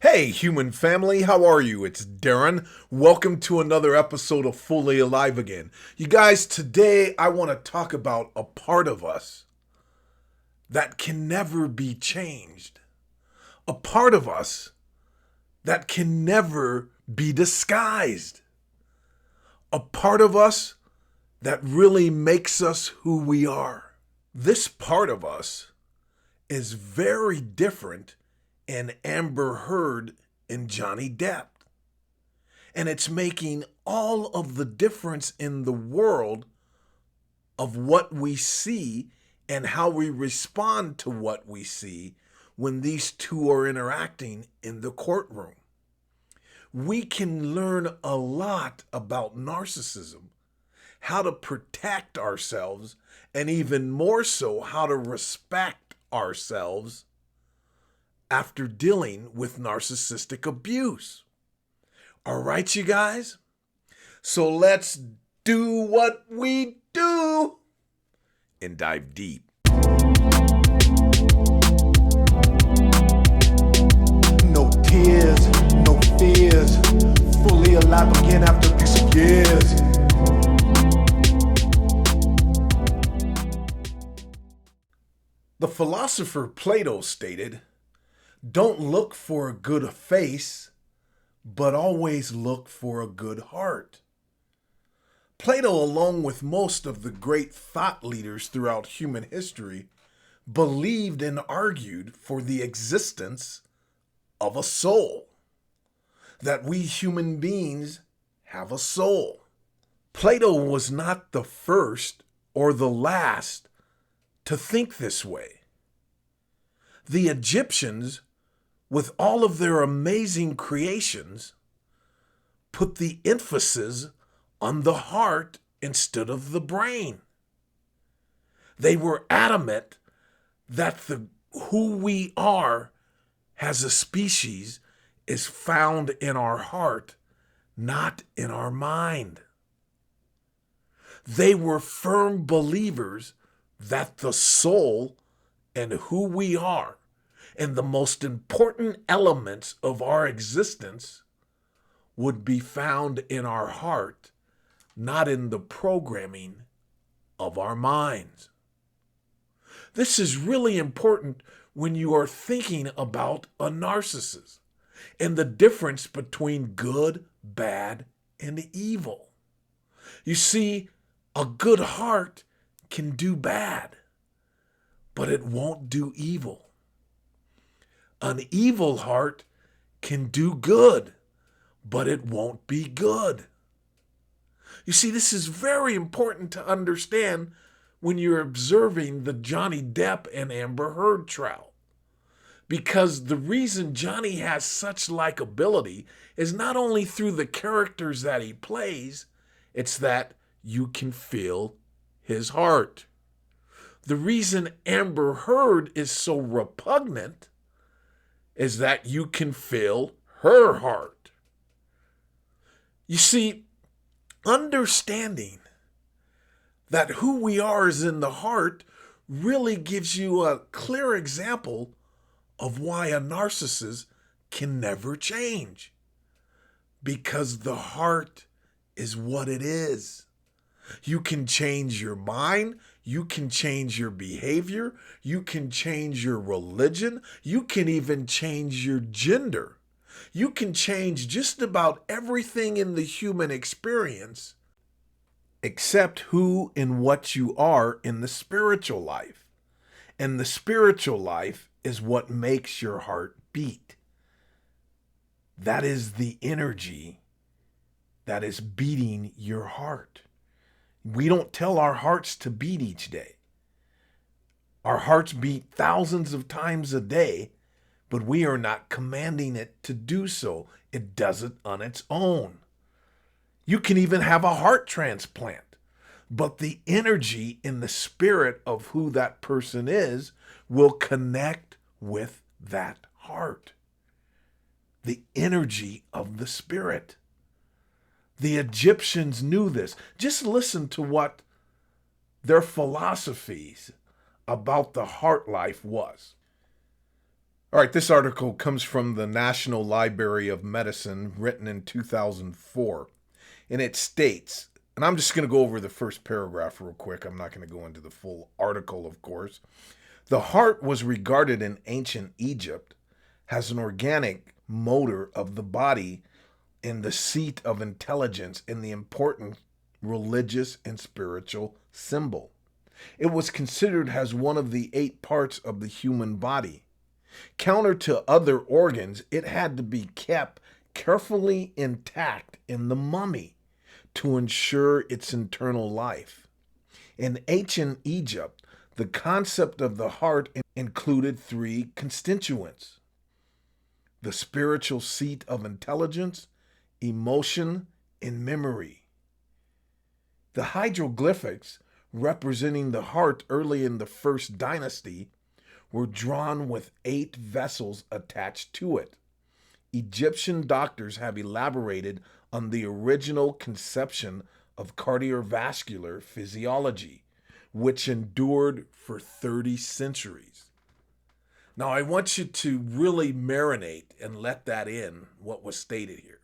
Hey, human family, how are you? It's Darren. Welcome to another episode of Fully Alive Again. You guys, today I want to talk about a part of us that can never be changed. A part of us that can never be disguised. A part of us that really makes us who we are. This part of us is very different in Amber Heard and Johnny Depp. And it's making all of the difference in the world of what we see and how we respond to what we see when these two are interacting in the courtroom. We can learn a lot about narcissism, how to protect ourselves, and even more so, how to respect ourselves after dealing with narcissistic abuse. All right, you guys? So let's do what we do and dive deep. No tears, no fears. Fully alive again after this years. The philosopher Plato stated, "Don't look for a good face, but always look for a good heart." Plato, along with most of the great thought leaders throughout human history, believed and argued for the existence of a soul, that we human beings have a soul. Plato was not the first or the last to think this way. The Egyptians, with all of their amazing creations, put the emphasis on the heart instead of the brain. They were adamant that who we are as a species is found in our heart, not in our mind. They were firm believers that the soul and who we are and the most important elements of our existence would be found in our heart, not in the programming of our minds. This is really important when you are thinking about a narcissist and the difference between good, bad, and evil. You see, a good heart can do bad, but it won't do evil. An evil heart can do good, but it won't be good. You see, this is very important to understand when you're observing the Johnny Depp and Amber Heard trial. Because the reason Johnny has such likability is not only through the characters that he plays, it's that you can feel his heart. The reason Amber Heard is so repugnant is that you can feel her heart. You see, understanding that who we are is in the heart really gives you a clear example of why a narcissist can never change. Because the heart is what it is. You can change your mind, you can change your behavior, you can change your religion, you can even change your gender. You can change just about everything in the human experience except who and what you are in the spiritual life. And the spiritual life is what makes your heart beat. That is the energy that is beating your heart. We don't tell our hearts to beat each day. Our hearts beat thousands of times a day, but we are not commanding it to do so. It does it on its own. You can even have a heart transplant, but the energy in the spirit of who that person is will connect with that heart. The energy of the spirit. The Egyptians knew this. Just listen to what their philosophies about the heart life was. All right, this article comes from the National Library of Medicine, written in 2004. And it states, and I'm just going to go over the first paragraph real quick. I'm not going to go into the full article, of course. The heart was regarded in ancient Egypt as an organic motor of the body and the seat of intelligence and the important religious and spiritual symbol. It was considered as one of the 8 parts of the human body. Counter to other organs, it had to be kept carefully intact in the mummy to ensure its internal life. In ancient Egypt, the concept of the heart included 3 constituents: the spiritual seat of intelligence, emotion, and memory. The hieroglyphics representing the heart early in the first dynasty were drawn with 8 vessels attached to it. Egyptian doctors have elaborated on the original conception of cardiovascular physiology, which endured for 30 centuries. Now, I want you to really marinate and let that in, what was stated here.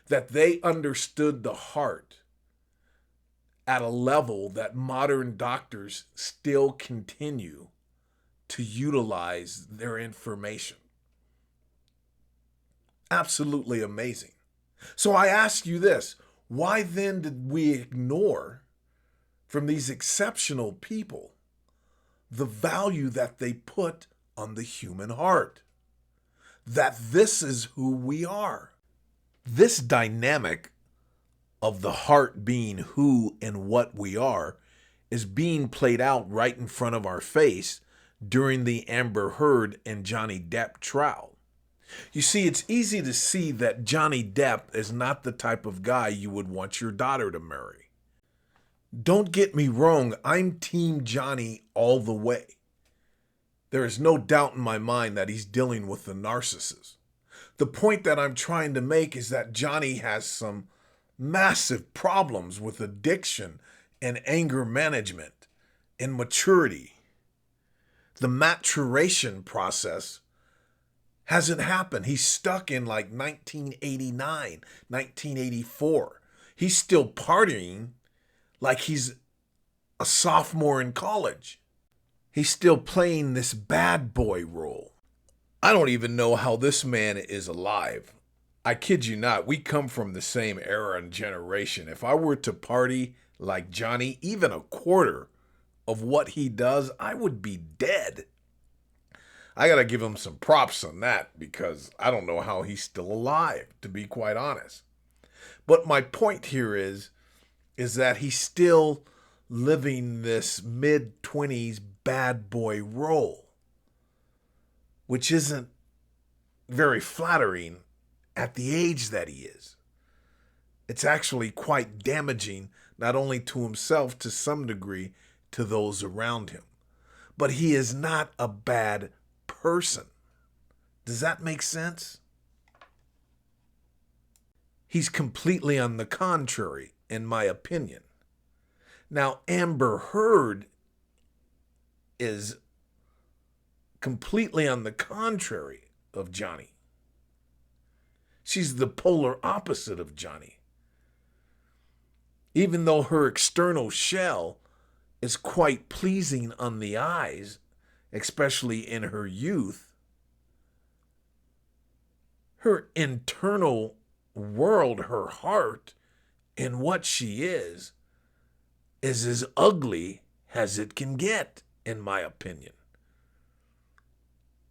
That they understood the heart at a level that modern doctors still continue to utilize their information. Absolutely amazing. So I ask you this, why then did we ignore from these exceptional people the value that they put on the human heart? That this is who we are. This dynamic of the heart being who and what we are is being played out right in front of our face during the Amber Heard and Johnny Depp trial. You see, it's easy to see that Johnny Depp is not the type of guy you would want your daughter to marry. Don't get me wrong, I'm Team Johnny all the way. There is no doubt in my mind that he's dealing with the narcissist. The point that I'm trying to make is that Johnny has some massive problems with addiction and anger management and maturity. The maturation process hasn't happened. He's stuck in like 1989, 1984. He's still partying like he's a sophomore in college. He's still playing this bad boy role. I don't even know how this man is alive. I kid you not, we come from the same era and generation. If I were to party like Johnny, even a quarter of what he does, I would be dead. I gotta give him some props on that because I don't know how he's still alive, to be quite honest. But my point here is that he's still living this mid-20s bad boy role, which isn't very flattering at the age that he is. It's actually quite damaging, not only to himself, to some degree, to those around him. But he is not a bad person. Does that make sense? He's completely on the contrary, in my opinion. Now, Amber Heard is completely on the contrary of Johnny. She's the polar opposite of Johnny. Even though her external shell is quite pleasing on the eyes, especially in her youth, her internal world, her heart, and what she is as ugly as it can get, in my opinion.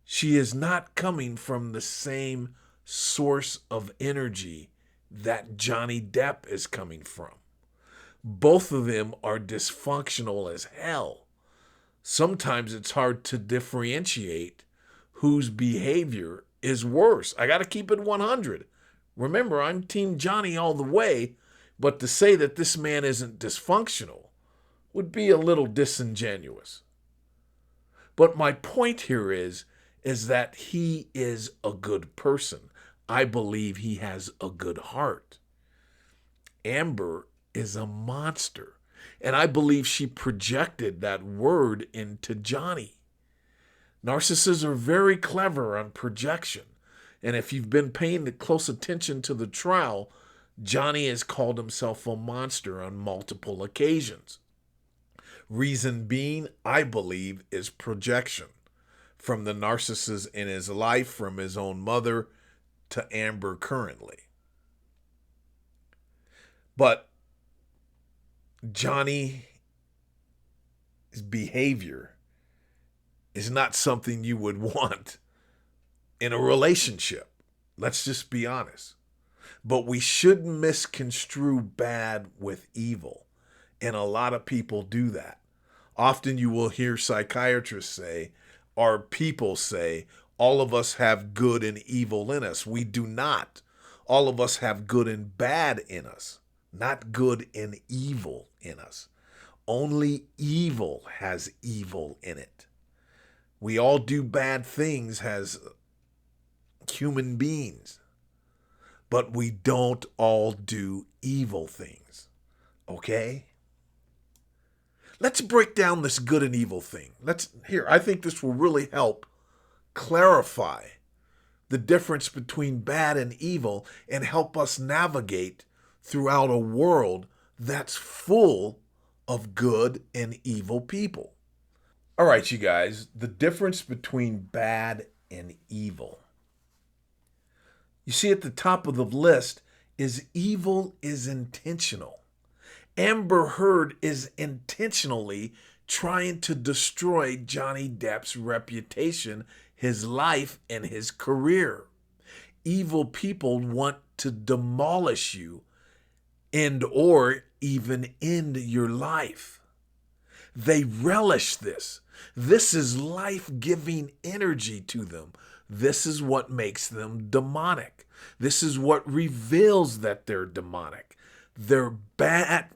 She is not coming from the same source of energy that Johnny Depp is coming from. Both of them are dysfunctional as hell. Sometimes it's hard to differentiate whose behavior is worse. I got to keep it 100. Remember, I'm Team Johnny all the way, but to say that this man isn't dysfunctional would be a little disingenuous. But my point here is that he is a good person. I believe he has a good heart. Amber is a monster. And I believe she projected that word into Johnny. Narcissists are very clever on projection. And if you've been paying close attention to the trial, Johnny has called himself a monster on multiple occasions. Reason being, I believe, is projection. From the narcissist in his life, from his own mother to Amber currently. But Johnny's behavior is not something you would want in a relationship. Let's just be honest. But we shouldn't misconstrue bad with evil. And a lot of people do that. Often you will hear psychiatrists say, or people say, all of us have good and evil in us. We do not. All of us have good and bad in us, not good and evil in us. Only evil has evil in it. We all do bad things as human beings, but we don't all do evil things. Okay? Let's break down this good and evil thing. I think this will really help clarify the difference between bad and evil and help us navigate throughout a world that's full of good and evil people. All right, you guys, the difference between bad and evil. You see at the top of the list is evil is intentional. Amber Heard is intentionally trying to destroy Johnny Depp's reputation, his life, and his career. Evil people want to demolish you and or even end your life. They relish this. This is life-giving energy to them. This is what makes them demonic. This is what reveals that they're demonic. Their bad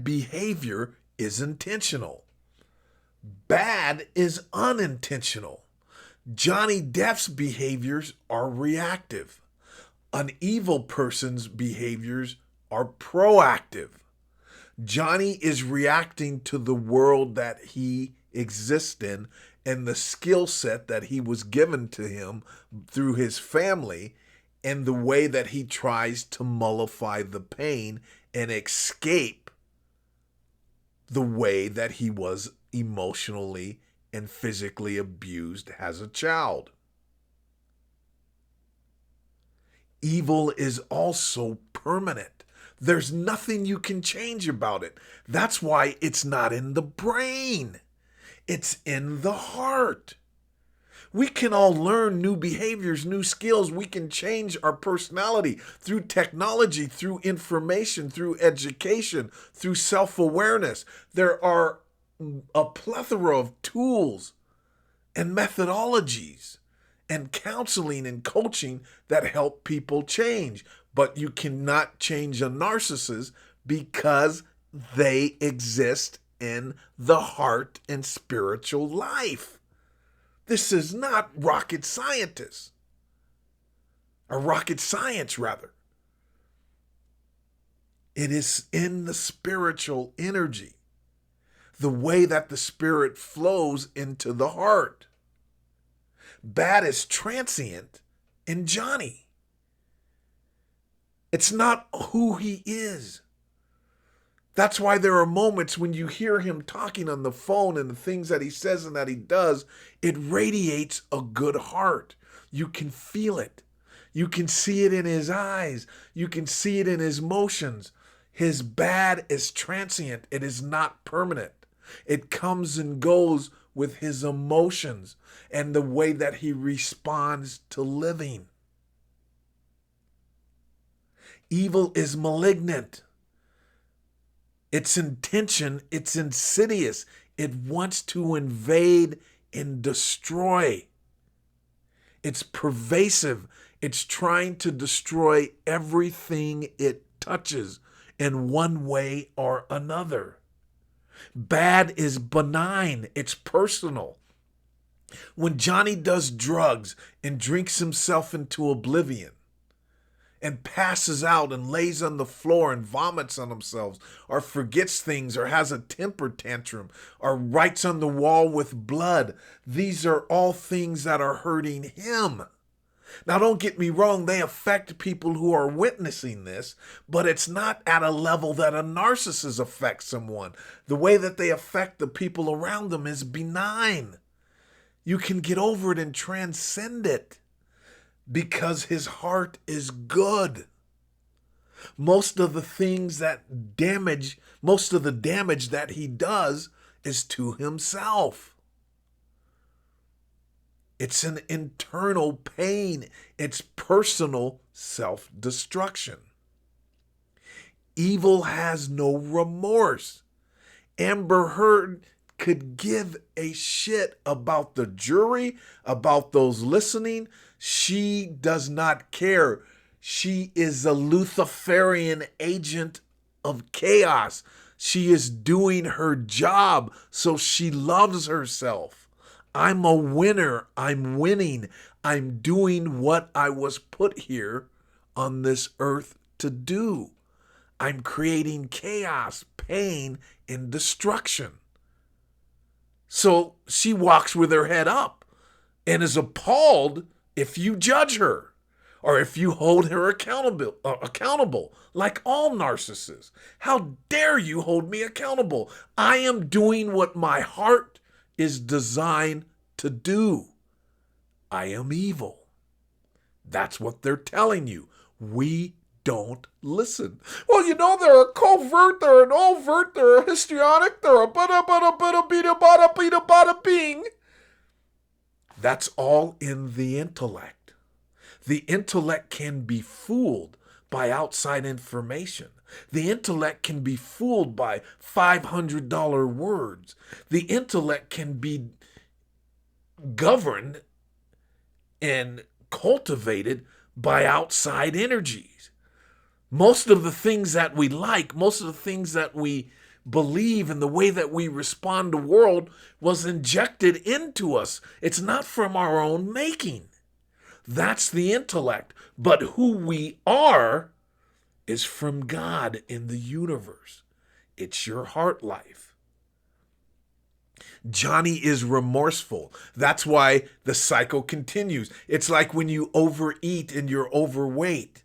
behavior is intentional. Bad is unintentional. Johnny Depp's behaviors are reactive. An evil person's behaviors are proactive. Johnny is reacting to the world that he exists in and the skill set that he was given to him through his family and the way that he tries to nullify the pain and escape the way that he was emotionally and physically abused as a child. Evil is also permanent. There's nothing you can change about it. That's why it's not in the brain. It's in the heart. We can all learn new behaviors, new skills. We can change our personality through technology, through information, through education, through self-awareness. There are a plethora of tools and methodologies and counseling and coaching that help people change. But you cannot change a narcissist because they exist in the heart and spiritual life. This is not rocket science, rather. It is in the spiritual energy, the way that the spirit flows into the heart. Bad is transient in Johnny. It's not who he is. That's why there are moments when you hear him talking on the phone and the things that he says and that he does, it radiates a good heart. You can feel it. You can see it in his eyes. You can see it in his motions. His bad is transient. It is not permanent. It comes and goes with his emotions and the way that he responds to living. Evil is malignant. Its intention, it's insidious. It wants to invade and destroy. It's pervasive. It's trying to destroy everything it touches in one way or another. Bad is benign. It's personal. When Johnny does drugs and drinks himself into oblivion, and passes out and lays on the floor and vomits on themselves, or forgets things, or has a temper tantrum, or writes on the wall with blood. These are all things that are hurting him. Now, don't get me wrong, they affect people who are witnessing this, but it's not at a level that a narcissist affects someone. The way that they affect the people around them is benign. You can get over it and transcend it because his heart is good. Most of the damage that he does is to himself. It's an internal pain. It's personal self-destruction. Evil has no remorse. Amber Heard could give a shit about the jury, about those listening. She does not care. She is a Luciferian agent of chaos. She is doing her job, so she loves herself. I'm a winner. I'm winning. I'm doing what I was put here on this earth to do. I'm creating chaos, pain, and destruction. So she walks with her head up and is appalled if you judge her or if you hold her accountable, like all narcissists. How dare you hold me accountable? I am doing what my heart is designed to do. I am evil. That's what they're telling you. We don't listen. Well, they're a covert, they're an overt, they're a histrionic, they're a bada bing. That's all in the intellect. The intellect can be fooled by outside information. The intellect can be fooled by $500 words. The intellect can be governed and cultivated by outside energies. Most of the things that we like, most of the things that we believe, and the way that we respond to the world was injected into us. It's not from our own making. That's the intellect. But who we are is from God in the universe. It's your heart life. Johnny is remorseful. That's why the cycle continues. It's like when you overeat and you're overweight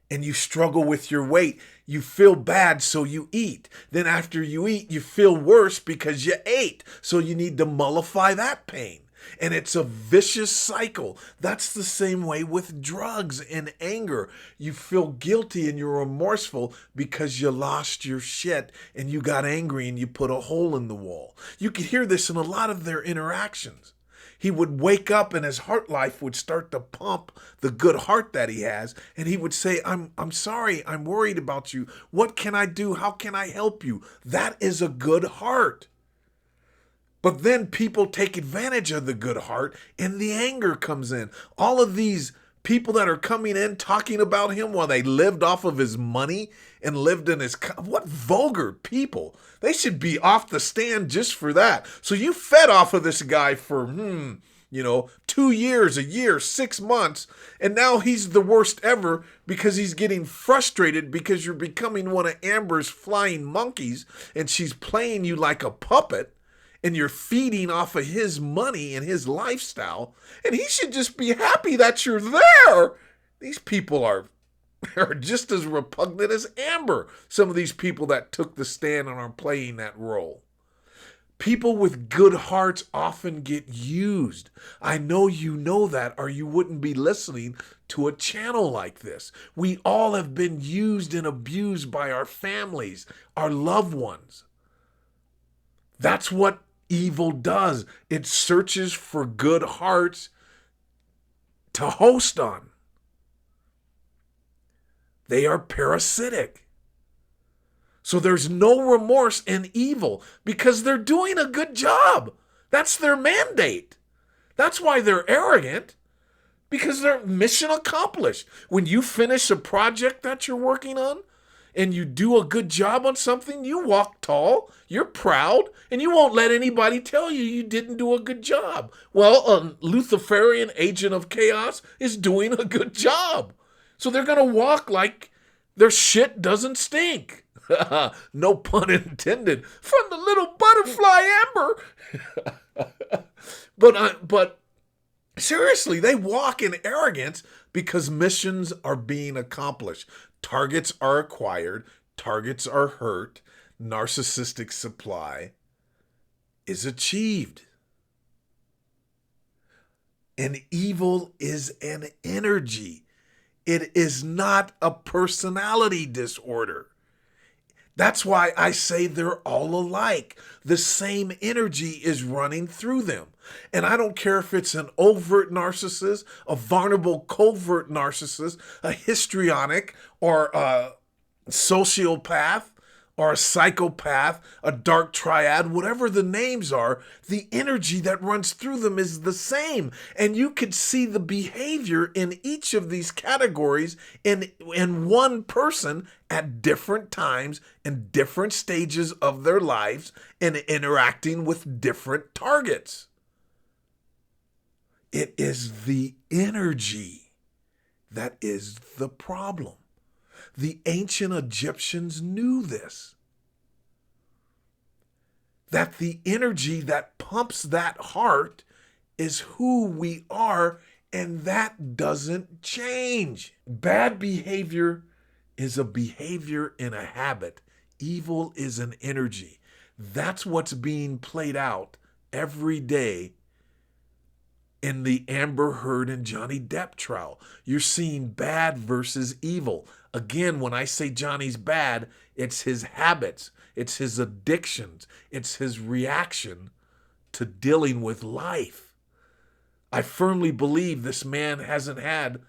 and you struggle with your weight. You feel bad, so you eat. Then after you eat, you feel worse because you ate. So you need to mollify that pain. And it's a vicious cycle. That's the same way with drugs and anger. You feel guilty and you're remorseful because you lost your shit and you got angry and you put a hole in the wall. You could hear this in a lot of their interactions. He would wake up and his heart life would start to pump the good heart that he has. And he would say, I'm sorry, I'm worried about you. What can I do? How can I help you? That is a good heart. But then people take advantage of the good heart and the anger comes in. All of these people that are coming in talking about him while they lived off of his money and lived in his... What vulgar people. They should be off the stand just for that. So you fed off of this guy for, 2 years, a year, 6 months, and now he's the worst ever because he's getting frustrated because you're becoming one of Amber's flying monkeys and she's playing you like a puppet. And you're feeding off of his money and his lifestyle. And he should just be happy that you're there. These people are just as repugnant as Amber. Some of these people that took the stand and are playing that role. People with good hearts often get used. I know you know that, or you wouldn't be listening to a channel like this. We all have been used and abused by our families, our loved ones. That's what evil does. It searches for good hearts to host on. They are parasitic. So there's no remorse in evil because they're doing a good job. That's their mandate. That's why they're arrogant, because they're mission accomplished. When you finish a project that you're working on, and you do a good job on something, you walk tall, you're proud, and you won't let anybody tell you didn't do a good job. Well, a Luciferian agent of chaos is doing a good job. So they're going to walk like their shit doesn't stink. No pun intended. From the little butterfly Amber. But seriously, they walk in arrogance because missions are being accomplished. Targets are acquired. Targets are hurt. Narcissistic supply is achieved. And evil is an energy. It is not a personality disorder. That's why I say they're all alike. The same energy is running through them. And I don't care if it's an overt narcissist, a vulnerable covert narcissist, a histrionic, or a sociopath, or a psychopath, a dark triad, whatever the names are, the energy that runs through them is the same. And you could see the behavior in each of these categories in one person at different times and different stages of their lives and interacting with different targets. It is the energy that is the problem. The ancient Egyptians knew this. That the energy that pumps that heart is who we are, and that doesn't change. Bad behavior is a behavior in a habit. Evil is an energy. That's what's being played out every day in the Amber Heard and Johnny Depp trial. You're seeing bad versus evil. Again, when I say Johnny's bad, it's his habits, it's his addictions, it's his reaction to dealing with life. I firmly believe this man hasn't had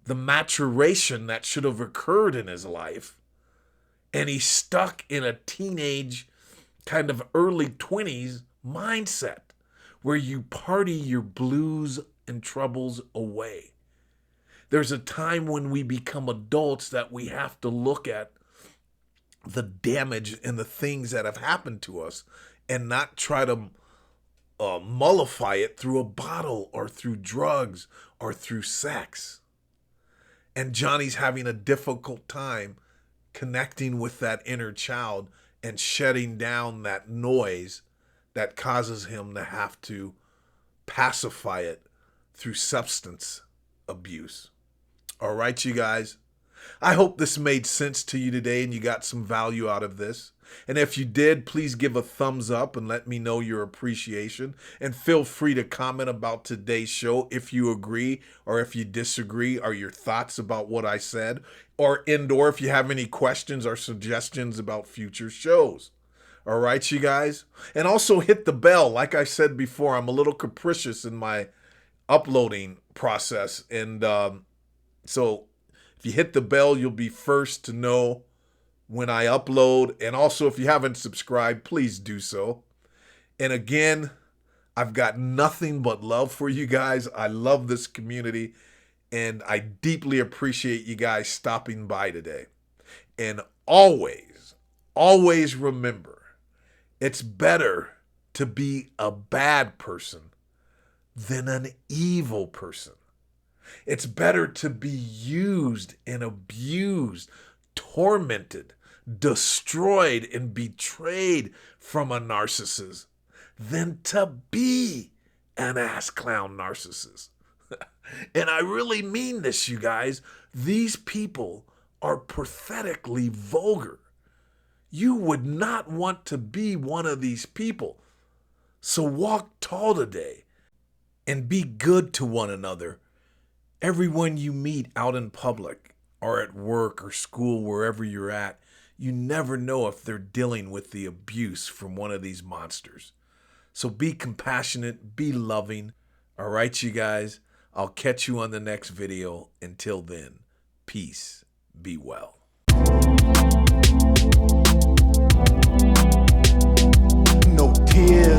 the maturation that should have occurred in his life, and he's stuck in a teenage, kind of early 20s mindset where you party your blues and troubles away. There's a time when we become adults that we have to look at the damage and the things that have happened to us and not try to mollify it through a bottle or through drugs or through sex. And Johnny's having a difficult time connecting with that inner child and shutting down that noise that causes him to have to pacify it through substance abuse. All right, you guys. I hope this made sense to you today and you got some value out of this. And if you did, please give a thumbs up and let me know your appreciation. And feel free to comment about today's show if you agree or if you disagree, or your thoughts about what I said, or if you have any questions or suggestions about future shows. All right, you guys. And also hit the bell. Like I said before, I'm a little capricious in my uploading process. And so if you hit the bell, you'll be first to know when I upload. And also, if you haven't subscribed, please do so. And again, I've got nothing but love for you guys. I love this community, and I deeply appreciate you guys stopping by today. And always, always remember, it's better to be a bad person than an evil person. It's better to be used and abused, tormented, destroyed, and betrayed from a narcissist than to be an ass clown narcissist. And I really mean this, you guys. These people are pathetically vulgar. You would not want to be one of these people. So walk tall today and be good to one another. Everyone you meet out in public or at work or school, wherever you're at, you never know if they're dealing with the abuse from one of these monsters. So be compassionate, be loving. All right, you guys, I'll catch you on the next video. Until then, peace, be well. No tears.